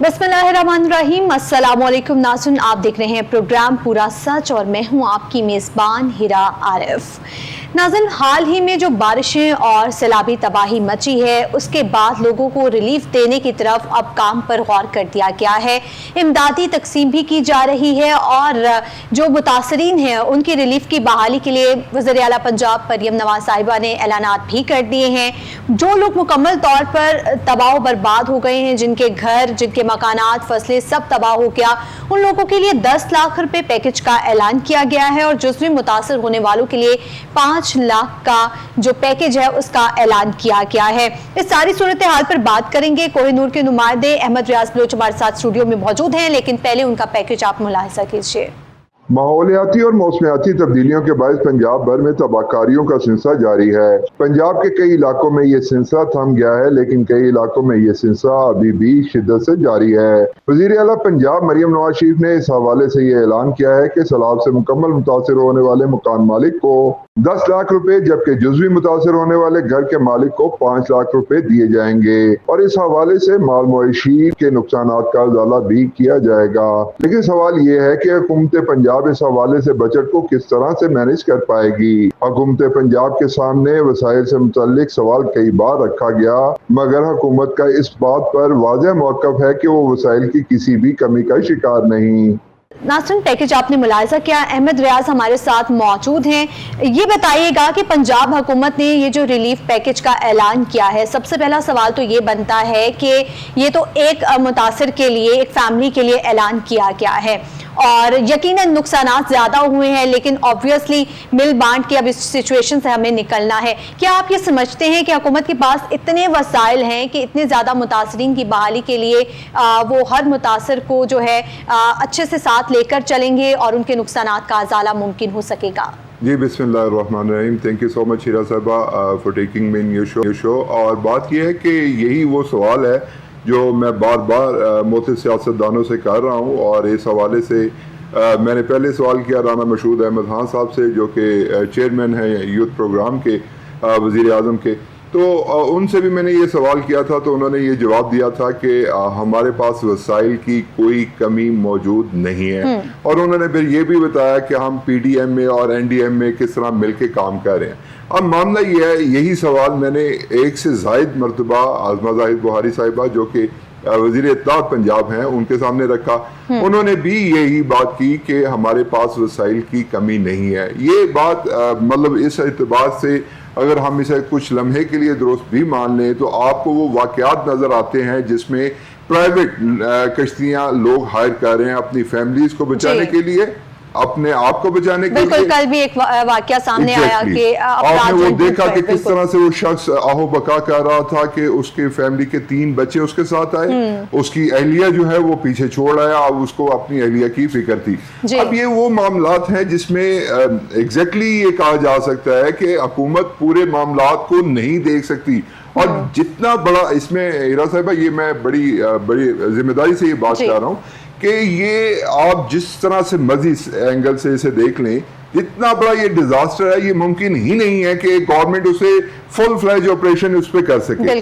बिस्मिल्लाहिर्रहमानिर्रहीम, अस्सलामुअलैकुम नाज़रीन, आप देख रहे हैं प्रोग्राम पूरा सच और मैं हूं आपकी मेज़बान हिरा आरिफ। नाज़रीन, हाल ही में जो बारिशें और सैलाबी तबाही मची है उसके बाद लोगों को रिलीफ देने की तरफ अब काम पर गौर कर दिया गया है। इमदादी तकसीम भी की जा रही है और जो मुतासरीन हैं उनकी रिलीफ की बहाली के लिए वज़ीर आला पंजाब मरियम नवाज साहिबा ने ऐलानात भी कर दिए हैं। जो लोग मुकम्मल तौर पर तबाह बर्बाद हो गए हैं, जिनके घर, जिनके मकानात, फसलें सब तबाह हो गया, उन लोगों के लिए 10 लाख रुपए पैकेज का ऐलान किया गया है और जुज़वी मुतासर होने वालों के लिए 5 लाख का जो पैकेज है उसका ऐलान किया गया है। इस सारी सूरत हाल पर बात करेंगे। कोहिनूर के नुमाइंदे अहमद रियाज बलोच हमारे साथ स्टूडियो में मौजूद हैं, लेकिन पहले उनका पैकेज आप मुलाहिजा कीजिए। माहौलियाती और मौसमियाती तब्दीलियों के बायस पंजाब भर में तबाहकारियों का सिलसिला जारी है। पंजाब के कई इलाकों में ये सिलसिला थम गया है, लेकिन कई इलाकों में ये सिलसिला अभी भी शिद्दत से जारी है। वज़ीर आला पंजाब मरियम नवाज शरीफ ने इस हवाले से ये ऐलान किया है कि सैलाब से मुकम्मल मुतासिर होने वाले मकान मालिक को 10 लाख रुपए, जबकि जुज़वी मुतासिर होने वाले घर के मालिक को 5 लाख रुपए दिए जाएंगे और इस हवाले से माल मवेशी के नुकसान का उजाला भी किया जाएगा। लेकिन सवाल ये है कि हुकूमत पंजाब इस हवाले से बजट को किस तरह से मैनेज कर पाएगी। हुकूमत पंजाब के सामने वसाइल से मुताल्लिक सवाल कई बार रखा गया, मगर हुकूमत का इस बात पर वाज़ेह मौक़िफ़ है कि वो वसाइल की किसी भी कमी का शिकार नहीं। नाज़रीन, पैकेज आपने मुलाहिजा किया। अहमद रियाज हमारे साथ मौजूद हैं। ये बताइएगा कि पंजाब हुकूमत ने ये जो रिलीफ पैकेज का ऐलान किया है, सबसे पहला सवाल तो ये बनता है कि ये तो एक मुतासिर के लिए, एक फैमिली के लिए ऐलान किया गया है और यकीनन नुकसानात ज़्यादा हुए हैं, लेकिन ऑब्वियसली मिल बांट के अब इस सिचुएशन से हमें निकलना है। क्या आप ये समझते हैं कि हुकूमत के पास इतने वसाइल हैं कि इतने ज़्यादा मुतासरीन की बहाली के लिए वो हर मुतासर को जो है अच्छे से साथ लेकर चलेंगे और उनके नुकसानात का अज़ाला मुमकिन हो सकेगा? जी, बिस्मिल्लाहिर्रहमानिर्रहीम। थैंक यू सो मच हिरा साहिबा for taking me in your show. और बात यह है कि यही वो सवाल है जो मैं बार बार मोहतरम सियासतदानों से कर रहा हूँ और इस हवाले से मैंने पहले सवाल किया राना मशहूद अहमद खान साहब से, जो कि चेयरमैन हैं यूथ प्रोग्राम के, वज़ीर आज़म के। तो उनसे भी मैंने ये सवाल किया था, तो उन्होंने ये जवाब दिया था कि हमारे पास वसाइल की कोई कमी मौजूद नहीं है और उन्होंने फिर ये भी बताया कि हम PDM में और NDM में किस तरह मिल के काम कर रहे हैं। अब मामला ये है, यही सवाल मैंने एक से ज़ायद मरतबा आज़मा ज़ाहिद बुहारी साहिबा, जो कि वज़ीर इत्तलात पंजाब हैं, उनके सामने रखा। उन्होंने भी यही बात की कि हमारे पास वसाइल की कमी नहीं है। ये बात मतलब इस एतबार से अगर हम इसे कुछ लम्हे के लिए दुरुस्त भी मान लें तो आपको वो वाक़यात नज़र आते हैं जिसमें प्राइवेट कश्तियाँ लोग हायर कर रहे हैं अपनी फैमिलीज़ को बचाने के लिए, अपने आप को बचाने के लिए। कल भी एक वाकया सामने आया कि आपने वो देखा कि किस तरह से वो शख्स आहो बका कर रहा था कि उसके फैमिली के 3 बच्चे उसके साथ आए, उसकी अहलिया जो है वो पीछे छोड़ आया, अब उसको अपनी अहलिया की फिक्र थी। अब ये वो मामलात हैं जिसमें एग्जैक्टली ये कहा जा सकता है कि हुकूमत पूरे मामलात को नहीं देख सकती और जितना बड़ा इसमें हिरा साहिबा, ये मैं बड़ी जिम्मेदारी से ये बात कर रहा हूँ कि ये आप जिस तरह से मर्जी एंगल से इसे देख लें, जितना बड़ा ये डिजास्टर है, ये मुमकिन ही नहीं है कि गवर्नमेंट उसे फुल फ्लैज ऑपरेशन उस पर कर सके।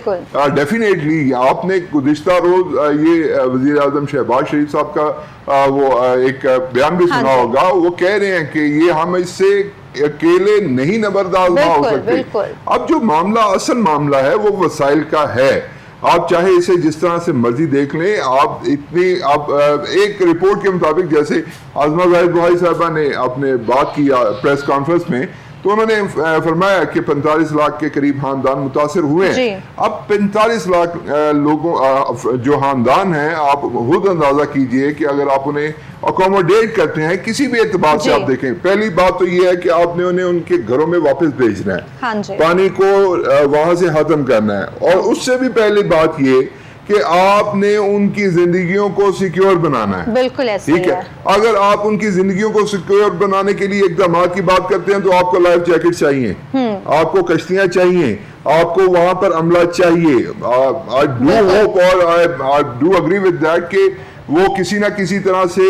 डेफिनेटली आपने गुज़िश्ता रोज ये वज़ीर आज़म शहबाज शरीफ साहब का वो एक बयान भी सुना होगा। वो कह रहे हैं कि ये हम इससे अकेले नहीं नबरदार ना हो सकते। अब जो मामला, असल मामला है वो वसाइल का है। आप चाहे इसे जिस तरह से मर्जी देख लें, आप एक रिपोर्ट के मुताबिक, जैसे आज़मा ज़ाहिद बुहारी साहबा ने आपने बात की प्रेस कॉन्फ्रेंस में, तो उन्होंने फरमाया कि 45 लाख के करीब खानदान मुतासिर हुए हैं। अब 45 लाख लोगों जो खानदान हैं, आप खुद अंदाजा कीजिए कि अगर आप उन्हें अकोमोडेट करते हैं किसी भी एतबार से, आप देखें, पहली बात तो ये है कि आपने उन्हें उनके घरों में वापस भेजना है, पानी को वहां से खत्म करना है, और उससे भी पहली बात ये कि आपने उनकी जिंदगियों को सिक्योर बनाना है। बिल्कुल ऐसे ठीक है। अगर आप उनकी जिंदगियों को सिक्योर बनाने के लिए इक़दाम की बात करते हैं तो आपको लाइफ जैकेट चाहिए, आपको कश्तियां चाहिए, आपको वहां पर अमला चाहिए। आई डू होप और I do agree with that कि वो किसी ना किसी तरह से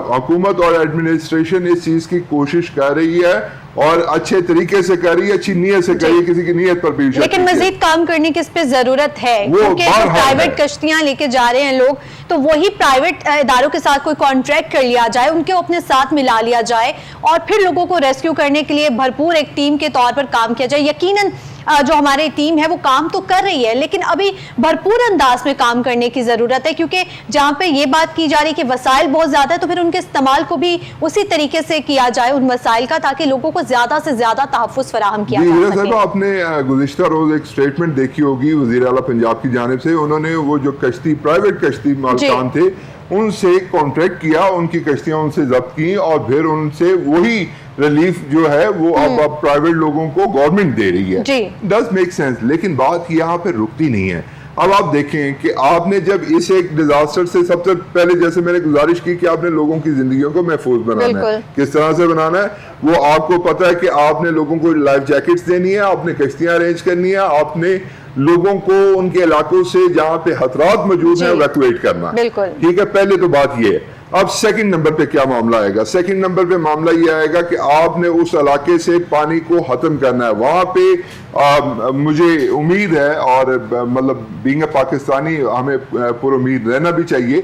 हुकूमत और एडमिनिस्ट्रेशन इस चीज की कोशिश कर रही है और अच्छे तरीके से कर रही है, अच्छी नीयत से कर रही है, किसी की नीयत पर भी लेकिन मजीद काम करने की इस पे जरूरत है, क्योंकि जो प्राइवेट कश्तियां लेके जा रहे हैं लोग, तो वही प्राइवेट इदारों के साथ कोई कॉन्ट्रैक्ट कर लिया जाए, उनको अपने साथ मिला लिया जाए और फिर लोगों को रेस्क्यू करने के लिए भरपूर एक टीम के तौर पर काम किया जाए। यकीनन जो हमारी टीम है वो काम तो कर रही है, लेकिन अभी भरपूर अंदाज में काम करने की जरूरत है, क्योंकि जहां पे ये बात की जा रही है कि वसाइल बहुत ज्यादा है, तो फिर उनके इस्तेमाल को भी उसी तरीके से किया जाए उन वसाइल का, ताकि लोगों को ज्यादा से ज्यादा तहफ्फुज़ फराहम किया जा सके। आपने गुज़िश्ता रोज एक स्टेटमेंट देखी होगी वज़ीर आला पंजाब की जानिब से, उन्होंने वो जो कश्ती प्राइवेट कश्ती मालिकान थे उनसे कॉन्ट्रैक्ट किया, उनकी कश्तियां उनसे जब्त की और फिर उनसे वही रिलीफ जो है वो अब प्राइवेट लोगों को गवर्नमेंट दे रही है। डज मेक सेंस, लेकिन बात यहाँ पे रुकती नहीं है। अब आप देखें कि आपने जब इस एक डिजास्टर से सबसे पहले, जैसे मैंने गुजारिश की कि आपने लोगों की जिंदगियों को महफूज बनाना है, किस तरह से बनाना है वो आपको पता है कि आपने लोगों को लाइफ जैकेट्स देनी है, आपने कश्तियां अरेंज करनी है, आपने लोगों को उनके इलाकों से जहां पे खतरात मौजूद हैं इवैक्यूएट करना। ठीक है, पहले तो बात ये है। अब सेकंड नंबर पे क्या मामला आएगा? सेकंड नंबर पे मामला ये आएगा कि आपने उस इलाके से पानी को खत्म करना है। वहां पे मुझे उम्मीद है, और मतलब बीइंग अ पाकिस्तानी हमें पूरी उम्मीद रहना भी चाहिए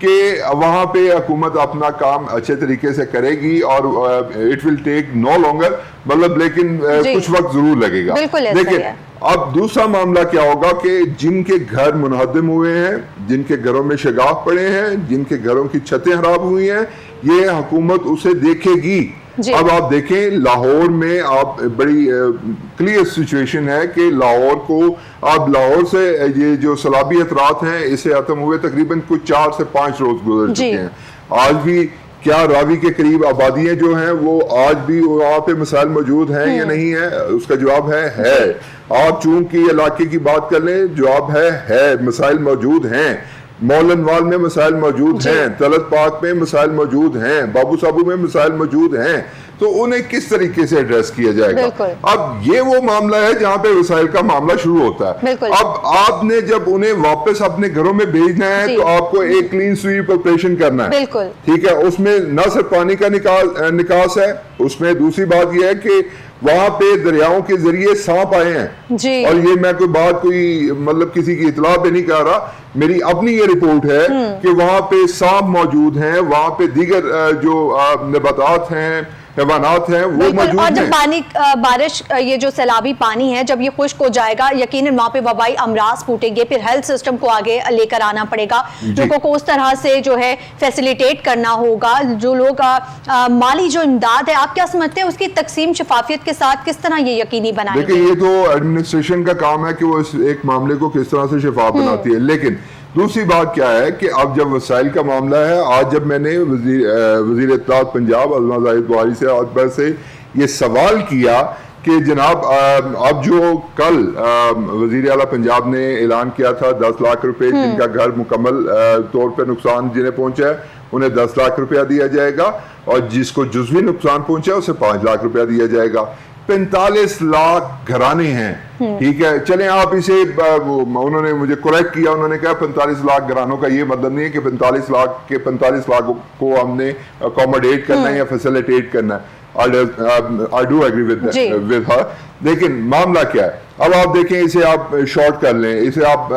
कि वहां पे हुकूमत अपना काम अच्छे तरीके से करेगी और it will take no longer, मतलब लेकिन कुछ वक्त जरूर लगेगा। लेकिन अब दूसरा मामला क्या होगा कि जिनके घर मुनहदम हुए हैं, जिनके घरों में शगाफ पड़े हैं, जिनके घरों की छतें खराब हुई हैं, ये हुकूमत उसे देखेगी। अब आप देखें लाहौर में, आप बड़ी क्लियर सिचुएशन है कि लाहौर को, अब लाहौर से ये जो सैलाबी अतरात हैं इसे खत्म हुए तकरीबन कुछ 4 से 5 रोज गुजर चुके हैं। आज भी क्या रावी के करीब आबादियां जो हैं वो आज भी वहाँ पे मसाइल मौजूद हैं या नहीं है? उसका जवाब है। आप चूंकि इलाके की बात कर लें, जवाब है मसाइल मौजूद हैं। मौलनवाल में मसाइल मौजूद हैं, तलत पाक में मसाइल मौजूद हैं, बाबू साबू में मसाइल मौजूद हैं, तो उन्हें किस तरीके से एड्रेस किया जाएगा? अब ये वो मामला है जहां पे वसाइल का मामला शुरू होता है। अब आपने जब उन्हें वापस अपने घरों में भेजना है तो आपको एक क्लीन स्वीप ऑपरेशन करना है। ठीक है, उसमें न सिर्फ पानी का निकास है, उसमें दूसरी बात यह है कि वहां पे दरियाओं के जरिए सांप आए हैं। और ये मैं कोई मतलब किसी की इतला पे नहीं कर रहा, मेरी अपनी ये रिपोर्ट है कि वहां पे सांप मौजूद हैं, वहां पे दीगर जो नबातात हैं, हैवानात हैं, वो मौजूद हैं। और जब पानी बारिश, ये जो सैलाबी पानी है जब ये खुश्क हो जाएगा, यकीनन वहां पे वबाई अमराज फूटेंगे, फिर हेल्थ सिस्टम को आगे लेकर आना पड़ेगा, लोगों को उस तरह से जो है फैसिलिटेट करना होगा। जो लोग माली जो इमदाद है, आप क्या समझते हैं उसकी तकसीम शफाफियत के साथ किस तरह ये यकीनी बनाएंगे? देखिए, ये तो एडमिनिस्ट्रेशन का काम है कि वो इस एक मामले को किस तरह से शफाफ बनाती है। लेकिन दूसरी बात क्या है कि अब जब वसाइल का मामला है, आज जब मैंने वजीर इत्तलात पंजाब अज़मा ज़ाहिद बुहारी से आज से ये सवाल किया कि जनाब अब जो कल वजीर आला पंजाब ने ऐलान किया था 10 लाख रुपए जिनका घर मुकम्मल तौर पर नुकसान जिन्हें पहुंचा है उन्हें 10 लाख रुपया दिया जाएगा, और जिसको जुज़वी नुकसान पहुंचा है उसे 5 लाख रुपया दिया जाएगा। 45 लाख घराने हैं। ठीक है, चलें आप इसे, उन्होंने मुझे करेक्ट किया, उन्होंने कहा 45 लाख घरानों का ये मतलब नहीं है कि 45 लाख को हमने अकोमोडेट करना है या फैसिलिटेट करना है। I do agree with her। लेकिन मामला क्या है? अब आप देखें, इसे आप शॉर्ट कर लें, इसे आप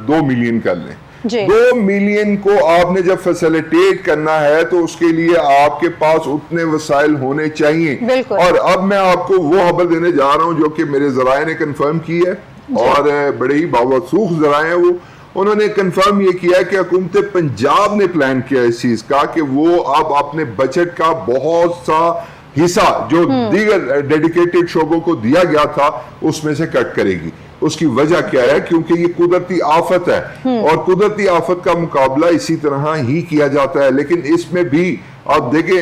2 मिलियन कर लें। 2 मिलियन को आपने जब फैसिलिटेट करना है तो उसके लिए आपके पास उतने वसाइल होने चाहिए। और अब मैं आपको वो खबर देने जा रहा हूं जो कि मेरे जराए ने कंफर्म की है, और बड़े ही बावसूख जराए हैं वो। उन्होंने कंफर्म ये किया कि हुकूमत पंजाब ने प्लान किया इस चीज का कि वो अब अपने बजट का बहुत सा हिस्सा जो दीगर डेडिकेटेड शोबों को दिया गया था उसमें से कट करेगी। उसकी वजह क्या है? क्योंकि ये कुदरती आफत है और कुदरती आफत का मुकाबला इसी तरह ही किया जाता है। लेकिन इसमें भी आप देखें,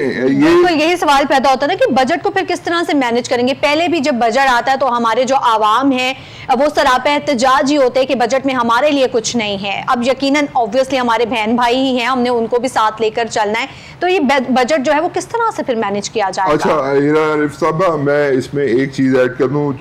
यही सवाल पैदा होता है ना कि बजट को फिर किस तरह से मैनेज करेंगे। पहले भी जब बजट आता है तो हमारे जो आवाम है वो सरापा एहतजाज ही होते हैं कि बजट में हमारे लिए कुछ नहीं है। अब यकीनन ऑब्वियसली हमारे बहन भाई ही हैं, हमने उनको भी साथ लेकर चलना है, तो ये बजट जो है वो किस तरह से फिर मैनेज किया जाएगा? अच्छा हिरा साहबा, मैं इसमें एक चीज ऐड कर दूं,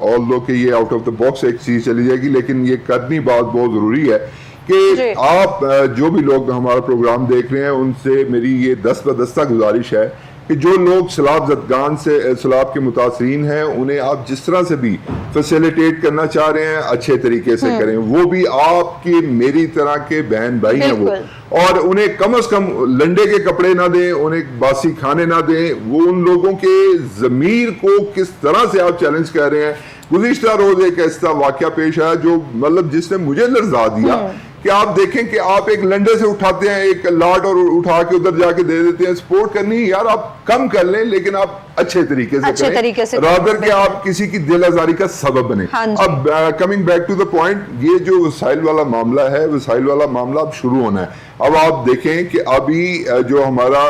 ऑल्दो कि ये आउट ऑफ द बॉक्स एक चीज चली जाएगी, लेकिन ये करनी बात बहुत जरूरी है कि आप जो भी लोग हमारा प्रोग्राम देख रहे हैं उनसे मेरी ये दस्तबदस्ता गुजारिश है कि जो लोग सैलाब ज़दगान से सैलाब के मुतासरीन हैं उन्हें आप जिस तरह से भी फैसिलिटेट करना चाह रहे हैं अच्छे तरीके से करें। वो भी आपकी मेरी तरह के बहन भाई हैं वो, और उन्हें कम से कम लंडे के कपड़े ना दें, उन्हें बासी खाने ना दें। वो उन लोगों के ज़मीर को किस तरह से आप चैलेंज कर रहे हैं। गुज़िश्ता रोज एक ऐसा वाकया पेश आया जो मतलब जिसने मुझे लर्जा दिया कि आप देखें कि आप एक लंडे से उठाते हैं एक लाट और उठा के उधर जाके दे देते हैं। सपोर्ट करनी यार आप कम कर लें, लेकिन आप अच्छे तरीके से करें, रादर के आप किसी की दिल आजारी का सबब बने। अब coming back to the point, ये जो वसाइल वाला मामला है, वसाइल वाला मामला अब शुरू होना है। अब आप देखें कि अभी जो हमारा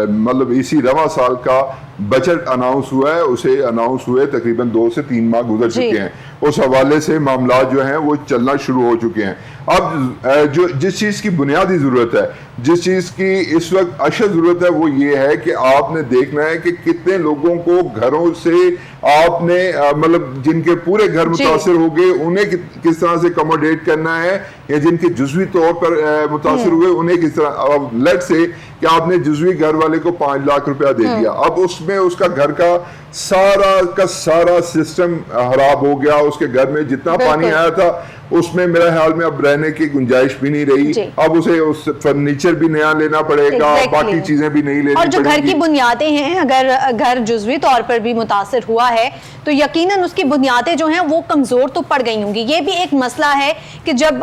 मतलब इसी रवा साल का बजट अनाउंस हुआ है, उसे अनाउंस हुए तकरीबन 2 से 3 माह गुजर चुके हैं। उस हवाले से मामला जो हैं वो चलना शुरू हो चुके हैं। अब जो जिस चीज़ की बुनियादी ज़रूरत है, जिस चीज़ की इस वक्त अशद ज़रूरत है, वो ये है कि आपने देखना है कि कितने लोगों को घरों से आपने मतलब जिनके पूरे घर मुतासिर हो गए उन्हें किस तरह से अकोमोडेट करना है, या जिनके जुज़वी तौर पर मुतासिर हुए उन्हें किस तरह। लेट से कि आपने जुज़वी घर वाले को 5 लाख रुपया दे दिया, अब उसमें उसका घर का सारा सिस्टम खराब हो गया। उसके घर में जितना पानी आया था उसमें मेरे ख्याल में अब रहने की गुंजाइश भी नहीं रही। अब उसे उस फर्नीचर भी नया लेना पड़ेगा, बाकी चीजें भी नहीं लेनी और जो पड़ेगी। घर की बुनियादें हैं, अगर घर जुज़वी तौर पर भी मुतासिर हुआ है तो यकीनन उसकी बुनियादें जो हैं वो कमजोर तो पड़ गई होंगी। ये भी एक मसला है कि जब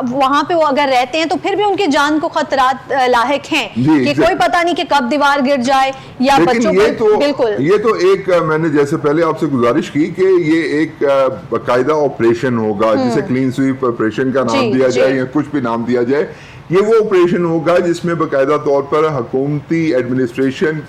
वहां पे वो अगर रहते हैं तो फिर भी उनकी जान को खतरात लाहिक हैं कि कोई पता नहीं कि कब दीवार गिर जाए या बच्चों को। बिल्कुल, ये तो एक मैंने जैसे पहले आपसे गुजारिश की कि ये एक बाकायदा ऑपरेशन होगा जिसे क्लीन स्वीप ऑपरेशन का नाम दिया जाए या कुछ भी नाम दिया जाए। ये वो ऑपरेशन होगा जिसमें बाकायदा तौर पर हुकूमती एडमिनिस्ट्रेशन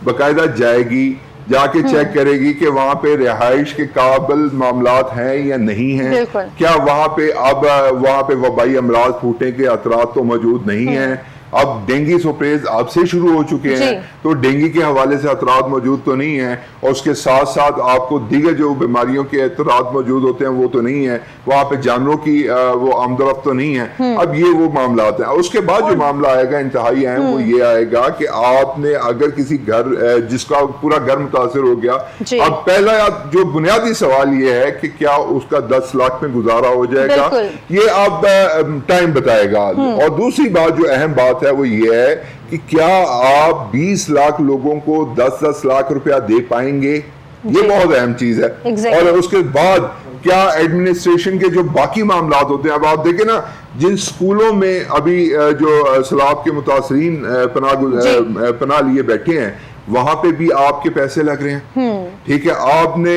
बाकायदा जाएगी, जाके चेक करेगी कि वहां पे रिहाइश के काबिल मामलात हैं या नहीं हैं, क्या वहां पे वबाई अमराज फूटने के अतरात तो मौजूद नहीं हैं। अब डेंगू सोप्रेज अब से शुरू हो चुके हैं, तो डेंगू के हवाले से अतरात मौजूद तो नहीं है, और उसके साथ साथ आपको दीगर जो बीमारियों के अतरात मौजूद होते हैं वो तो नहीं है। वहां पे जानवरों की वो आमदरफ्त तो नहीं है। अब ये वो मामला आते हैं। उसके बाद जो मामला आएगा इंतहाई अहम, वो ये आएगा कि आपने अगर किसी घर जिसका पूरा घर मुतासिर हो गया, अब पहला जो बुनियादी सवाल ये है कि क्या उसका 10 लाख में गुजारा हो जाएगा, ये अब टाइम बताएगा। और दूसरी बात जो अहम बात है वो ये है कि क्या आप 20 लाख लोगों को 10-10 लाख रुपया दे पाएंगे, ये बहुत अहम चीज है। और उसके बाद क्या एडमिनिस्ट्रेशन के जो बाकी मामलात होते हैं, अब आप देखें ना जिन स्कूलों में अभी जो सैलाब के मुतासरीन पनाह लिए बैठे हैं वहां पे भी आपके पैसे लग रहे हैं। ठीक है, आपने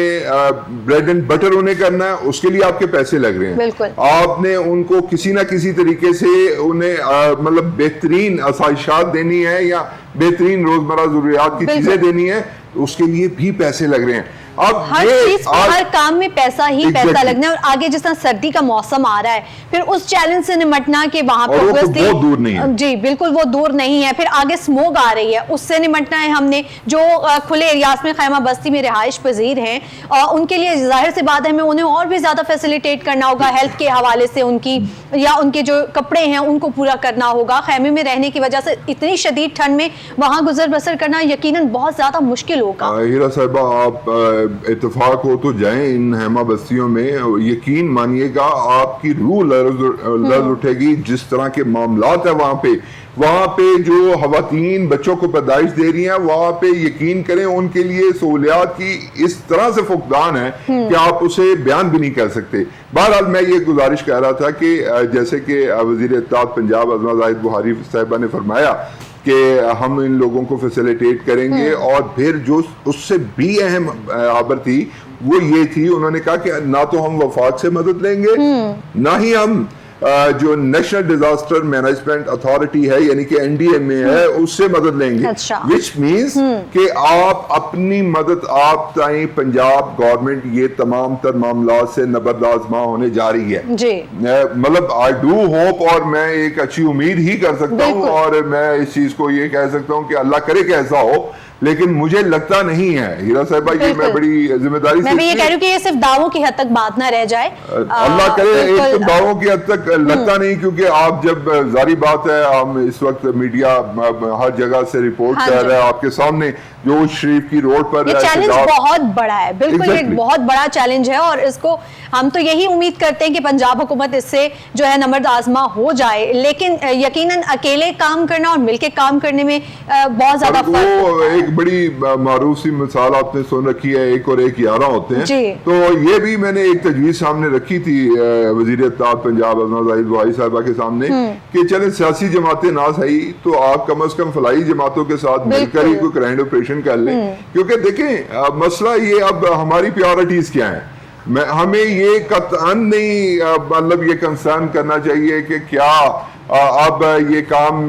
ब्रेड एंड बटर उन्हें करना है, उसके लिए आपके पैसे लग रहे हैं। आपने उनको किसी ना किसी तरीके से उन्हें मतलब बेहतरीन आसाइशात देनी है या बेहतरीन रोजमर्रा जरूरियात की चीजें देनी है, उसके लिए भी पैसे लग रहे हैं। अब हर चीज हर काम में पैसा ही पैसा लगना है। और आगे जिस तरह सर्दी का मौसम आ रहा है, फिर उस चैलेंज से निमटना कि वहां पर वो दूर नहीं है। जी बिल्कुल, वो दूर नहीं है। फिर आगे स्मोक आ रही है, उससे निमटना है हमने। जो खुले एरियाज में खैमा बस्ती में रिहाइश पजीर हैं, उनके लिए जाहिर सी बात है हमें उन्हें और भी ज्यादा फैसिलिटेट करना होगा। हेल्थ के हवाले से उनकी या उनके जो कपड़े हैं उनको पूरा करना होगा। खैमे में रहने की वजह से इतनी शदीद ठंड में वहां गुजर बसर करना यकीनन बहुत ज्यादा मुश्किल होगा। हीरा साहिबा, आप इत्तेफाक हो तो जाएं इन हेमा बस्तियों में, यकीन मानिएगा आपकी रूह लर्ज उठेगी। जिस तरह के मामलात है वहाँ पे जो खवातीन बच्चों को पैदाइश दे रही हैं, वहाँ पे यकीन करें उनके लिए सहूलियात की इस तरह से फुकदान है कि आप उसे बयान भी नहीं कर सकते। बहरहाल मैं ये गुजारिश कर रहा था कि जैसे कि वज़ीर इत्तेहाद पंजाब अज़मा ज़ाहिद बुहारी साहिबा ने फरमाया कि हम इन लोगों को फैसिलिटेट करेंगे, और फिर जो उससे भी अहम खबर थी वो ये थी, उन्होंने कहा कि ना तो हम वफाक से मदद लेंगे, ना ही हम जो नेशनल डिजास्टर मैनेजमेंट अथॉरिटी है यानी कि एनडीएमए है उससे मदद लेंगे। विच मींस कि आप अपनी मदद आप ताई पंजाब गवर्नमेंट ये तमाम तर मामला से नबरदाज़मा होने जा रही है। मतलब आई डू होप, और मैं एक अच्छी उम्मीद ही कर सकता हूँ, और मैं इस चीज को ये कह सकता हूँ कि अल्लाह करे कि ऐसा हो लेकिन मुझे लगता नहीं है हीरा साहिबा, ये मैं बड़ी जिम्मेदारी से, मैं भी ये कह रही हूँ कि ये सिर्फ दावों की हद तक बात ना रह जाए। अल्लाह करे एक तो दावों की हद तक लगता नहीं, क्योंकि आप जब जारी बात है, हम इस वक्त मीडिया हर जगह से रिपोर्ट कर रहा है आपके सामने, जो शरीफ की रोड पर चैलेंज बहुत बड़ा है, बिल्कुल एक बहुत बड़ा चैलेंज है, और इसको हम तो यही उम्मीद करते हैं कि पंजाब हुकूमत इससे जो है नमर्द आजमा हो जाए, लेकिन यकीनन अकेले काम करना और मिलके काम करने में बहुत ज्यादा फर्क है। एक बड़ी मारूफ सी मिसाल आपने सुन रखी है, 1 और 1 11 होते हैं, तो ये भी मैंने एक तजवीज सामने रखी थी वजीर इत्तेहाद पंजाब जाहिद वाहिद साहिबा के सामने कि चले सियासी जमातें ना सही तो आप कम से कम फलाई जमातों के साथ मिलकर ही कोई ग्रैंड ऑपरेशन कर लें, क्योंकि देखें मसला ये अब हमारी प्रायोरिटीज क्या है, हमें ये कतअन नहीं मतलब ये कंसर्न करना चाहिए कि क्या अब ये काम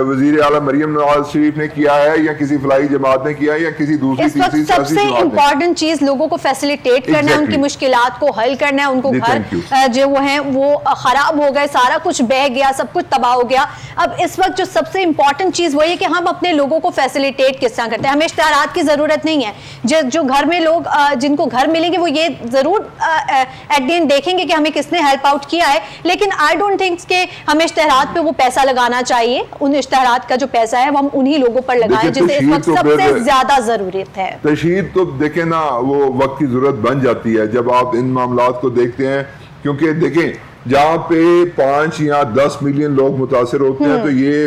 वजीर आला मरियम नवाज शरीफ ने किया है या किसी फलाई जमात ने किया है या किसी दूसरी तीसरी सबसे इम्पोर्टेंट चीज लोगों को फैसिलिटेट करना है, उनकी मुश्किलात को हल करना है, उनको घर जो वो हैं वो खराब हो गए, सारा कुछ बह गया, सब कुछ तबाह हो गया। अब इस वक्त जो सबसे इम्पोर्टेंट चीज वही है कि हम अपने लोगों को फैसिलिटेट किस तरह करते हैं। हमें इश्तिहारात की जरूरत नहीं है, जो घर में लोग जिनको घर मिलेंगे वो ये जरूर एट द एंड देखेंगे कि हमें किसने हेल्प आउट किया है, लेकिन आई डोंट थिंक कि हमें इश्तिहारात पे वो पैसा लगाना चाहिए। उन इश्तिहारात का जो पैसा है वो हम उन्हीं लोगों पर लगाएं जिसे इस वक्त सबसे ज्यादा जरूरत है। तशहीर तो देखें ना, वो वक्त की जरूरत बन जाती है जब आप इन मामलात को देखते हैं, क्योंकि देखें जहाँ पे 5 या 10 मिलियन लोग मुतासिर होते हैं तो ये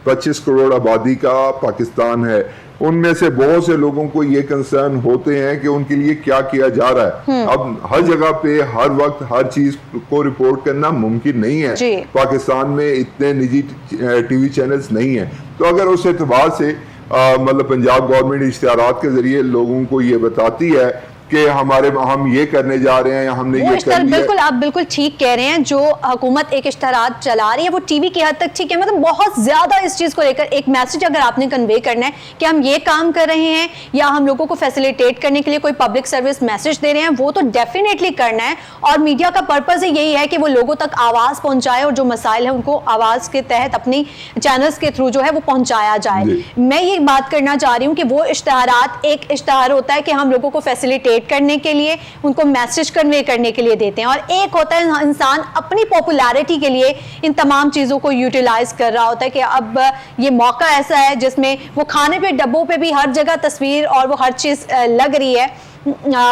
25 करोड़ आबादी का पाकिस्तान है, उनमें से बहुत से लोगों को ये कंसर्न होते हैं कि उनके लिए क्या किया जा रहा है। अब हर जगह पे हर वक्त हर चीज को रिपोर्ट करना मुमकिन नहीं है, पाकिस्तान में इतने निजी टीवी चैनल्स नहीं है, तो अगर उस एतबार से मतलब पंजाब गवर्नमेंट इश्तिहारात के जरिए लोगों को ये बताती है कि हम ये करने जा रहे हैं या हमने ये कर लिया। बिल्कुल आप बिल्कुल ठीक कह रहे हैं, जो हुकूमत एक इश्तिहारात चला रही है वो टीवी की हद तक ठीक है, मतलब बहुत ज्यादा इस चीज को लेकर एक मैसेज अगर आपने कन्वे करना है कि हम ये काम कर रहे हैं या हम लोगों को फैसिलिटेट करने के लिए कोई पब्लिक सर्विस मैसेज दे रहे हैं, वो तो डेफिनेटली करना है, और मीडिया का पर्पज ही यही है कि वो लोगों तक आवाज पहुंचाए और जो मसाइल है उनको आवाज के तहत अपनी चैनल्स के थ्रू जो है वो पहुंचाया जाए। मैं ये बात करना चाह रही हूँ कि वो इश्तिहारात, एक इश्तिहार होता है कि हम लोगों को फैसिलिटेट करने के लिए, उनको मैसेज कन्वे करने के लिए देते हैं, और एक होता है इंसान अपनी पॉपुलैरिटी के लिए इन तमाम चीजों को यूटिलाइज कर रहा होता है कि अब ये मौका ऐसा है जिसमें वो खाने पे डब्बों पे भी हर जगह तस्वीर और वो हर चीज लग रही है,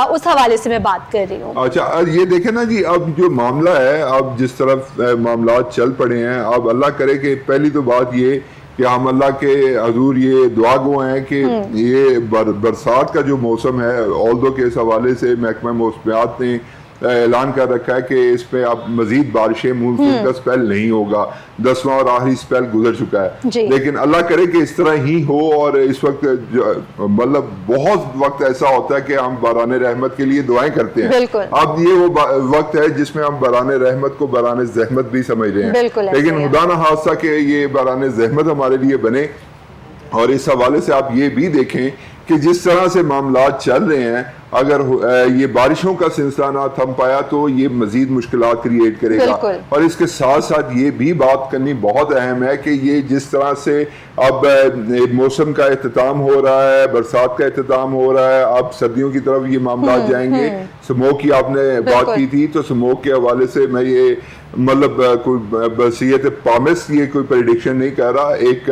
उस हवाले से मैं बात कर रही हूँ। अच्छा ये देखें ना जी, अब जो मामला है, अब जिस तरफ मामला चल पड़े हैं, अब अल्लाह करे कि पहली तो बात ये कि हम अल्लाह के हजूर ये दुआ गो हैं कि ये बरसात का जो मौसम है, ऑल्दो के इस हवाले से महकमा मौसमियात ने ऐलान कर रखा है कि इस पे अब मजीद बारिशें, मूनसून का स्पेल नहीं होगा, 10वां और आखिरी स्पेल गुजर चुका है, लेकिन अल्लाह करे कि इस तरह ही हो। और इस वक्त मतलब बहुत वक्त ऐसा होता है कि हम बाराने रहमत के लिए दुआएं करते हैं, अब ये वो वक्त है जिसमें हम बाराने रहमत को बाराने जहमत भी समझ रहे हैं, लेकिन खुदा ना हादसा के ये बाराने जहमत हमारे लिए बने। और इस हवाले से आप ये भी देखें कि जिस तरह से मामला चल रहे हैं, अगर ये बारिशों का सिलसिला ना थम पाया तो ये मजीद मुश्किलात क्रिएट करेगा। और इसके साथ साथ ये भी बात करनी बहुत अहम है कि ये जिस तरह से अब मौसम का इख्तिताम हो रहा है, बरसात का इख्तिताम हो रहा है, अब सर्दियों की तरफ ये मामला जाएंगे। स्मोक की आपने बात की थी, तो स्मोक के हवाले से मैं ये मतलब कोई बसीयत पामिस ये कोई प्रेडिक्शन नहीं कर रहा, एक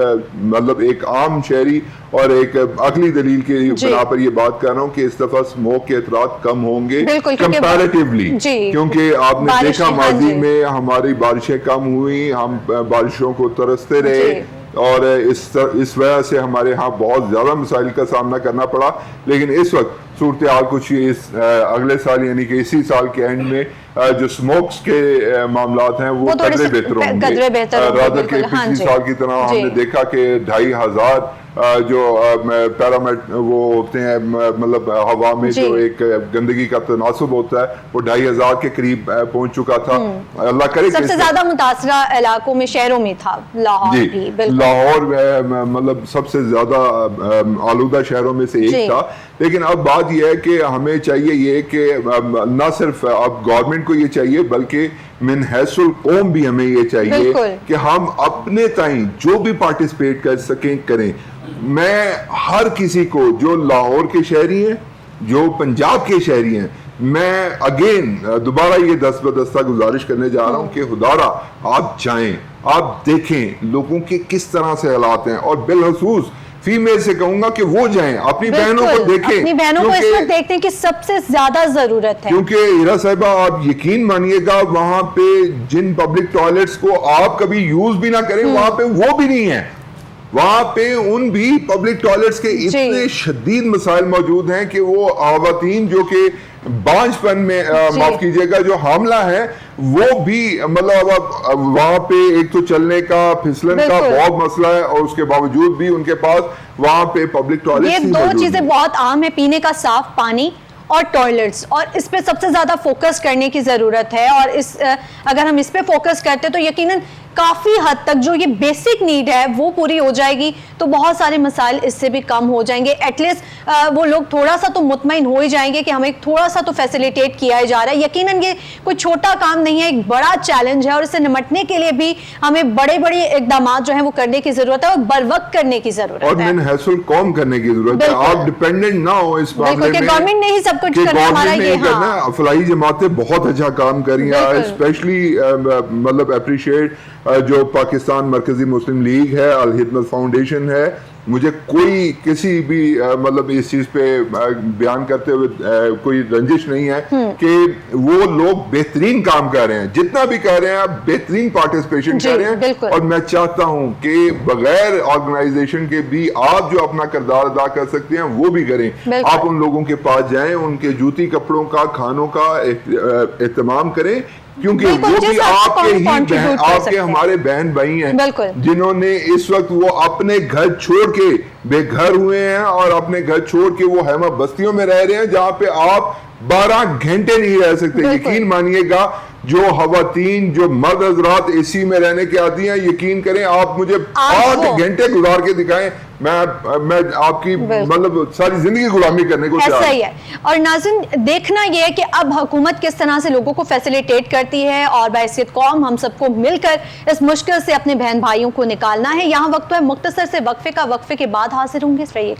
मतलब एक आम शहरी और एक अकली दलील के बिना पर ये बात कर रहा हूँ कि इस दफा स्मोक के एतरात कम होंगे कंपैरेटिवली, क्योंकि आपने देखा माजी में हमारी बारिशें कम हुई, हम बारिशों को तरसते रहे और इस वजह से हमारे यहाँ बहुत ज्यादा मसाइल का सामना करना पड़ा। लेकिन इस वक्त सूरत हाल कुछ इस अगले साल यानी कि इसी साल के एंड में जो स्मोक्स के मामलात हैं वो कदरे बेहतर होंगे, रादर के पिछली साल की तरह हमने देखा कि 2500 जो पैरामेट वो होते हैं, मतलब हवा में जो एक गंदगी का तनासुब होता है, वो 2500 के करीब पहुंच चुका था। अल्लाह करे सबसे ज्यादा मुतासरा इलाकों में शहरों में था लाहौर भी, लाहौर मतलब सबसे ज्यादा आलूदा शहरों में से एक था। लेकिन अब बात यह है कि हमें चाहिए ये कि न सिर्फ अब गवर्नमेंट को ये चाहिए बल्कि मिन हैसुल कौम भी हमें ये चाहिए कि हम अपने ताईं जो भी पार्टिसिपेट कर सकें करें। मैं हर किसी को, जो लाहौर के शहरी हैं, जो पंजाब के शहरी हैं, मैं अगेन दोबारा ये दस्तबदस्ता गुजारिश करने जा रहा हूं कि खुदारा आप जाएं, आप देखें लोगों के किस तरह से हालात हैं, और बिलखसूस फीमेल से कहूंगा कि वो जाएं, अपनी बहनों को देखें, अपनी बहनों को इस वक्त देखते हैं कि सबसे ज्यादा जरूरत है। क्योंकि हीरा साहिबा आप यकीन मानिएगा, वहां पे जिन पब्लिक टॉयलेट्स को आप कभी यूज भी ना करें, वहां पे वो भी नहीं है। वहां पे उन भी पब्लिक टॉयलेट्स के इतने शदीद मसाइल मौजूद हैं कि वो खवातीन जो कि बांझपन में माफ कीजिएगा जो हामला है, वो भी मतलब वहां पे एक तो चलने का, फिसलन का बहुत मसला है, और उसके बावजूद भी उनके पास वहां पे पब्लिक टॉयलेट, ये दो चीजें बहुत आम है, पीने का साफ पानी और टॉयलेट्स, और इस पे सबसे ज्यादा फोकस करने की जरूरत है। और अगर हम इस पे फोकस करते तो यकीनन काफी हद तक जो ये बेसिक नीड है वो पूरी हो जाएगी, तो बहुत सारे मसाइल इससे भी कम हो जाएंगे। एटलीस्ट वो लोग थोड़ा सा तो मुतमईन हो ही जाएंगे कि हमें थोड़ा सा तो फैसिलिटेट किया जा रहा है। यकीनन ये कोई छोटा काम नहीं है, एक बड़ा चैलेंज है, और इससे निपटने के लिए भी हमें बड़े बड़े इकदाम जो है वो करने की जरूरत है, और बर वक्त करने की जरूरत है, और मिन हैसल कौम करने की जरूरत है। आप डिपेंडेंट ना हो इस मामले में, गवर्नमेंट ने ही सब कुछ करना, हमारा ये फलाही जमातें बहुत अच्छा काम कर रही हैं, स्पेशली मतलब अप्रिशिएट जो पाकिस्तान मरकजी मुस्लिम लीग है, अल हिदमत फाउंडेशन है। मुझे कोई किसी भी मतलब इस चीज पे बयान करते हुए कोई रंजिश नहीं है कि वो लोग बेहतरीन काम कर रहे हैं, जितना भी कर रहे हैं आप बेहतरीन पार्टिसिपेशन कर रहे हैं, और मैं चाहता हूं कि बगैर ऑर्गेनाइजेशन के भी आप जो अपना किरदार अदा कर सकते हैं वो भी करें। आप उन लोगों के पास जाएं, उनके जूती कपड़ों का, खानों का एहतमाम करें, क्योंकि वो भी आपके ही आपके हमारे बहन भाई हैं, जिन्होंने इस वक्त वो अपने घर छोड़ के बेघर हुए हैं, और अपने घर छोड़ के वो हैमा बस्तियों में रह रहे हैं जहां पे आप 12 घंटे नहीं रह सकते। यकीन मानिएगा, जो खवातीन, जो मर्द हजरात एसी में रहने के आती हैं, यकीन करें आप मुझे 8 घंटे गुजार के दिखाएं, मैं आपकी मतलब सारी जिंदगी गुलामी करने को तैयार। ऐसा ही है। और नाज़रीन, देखना यह है कि अब हुकूमत किस तरह से लोगों को फैसिलिटेट करती है, और बहैसियत कौम हम सबको मिलकर इस मुश्किल से अपने बहन भाइयों को निकालना है। यहाँ वक्त है मुख्तसर से वक्फे का, वक्फे के बाद हाजिर होंगे। रहिएगा।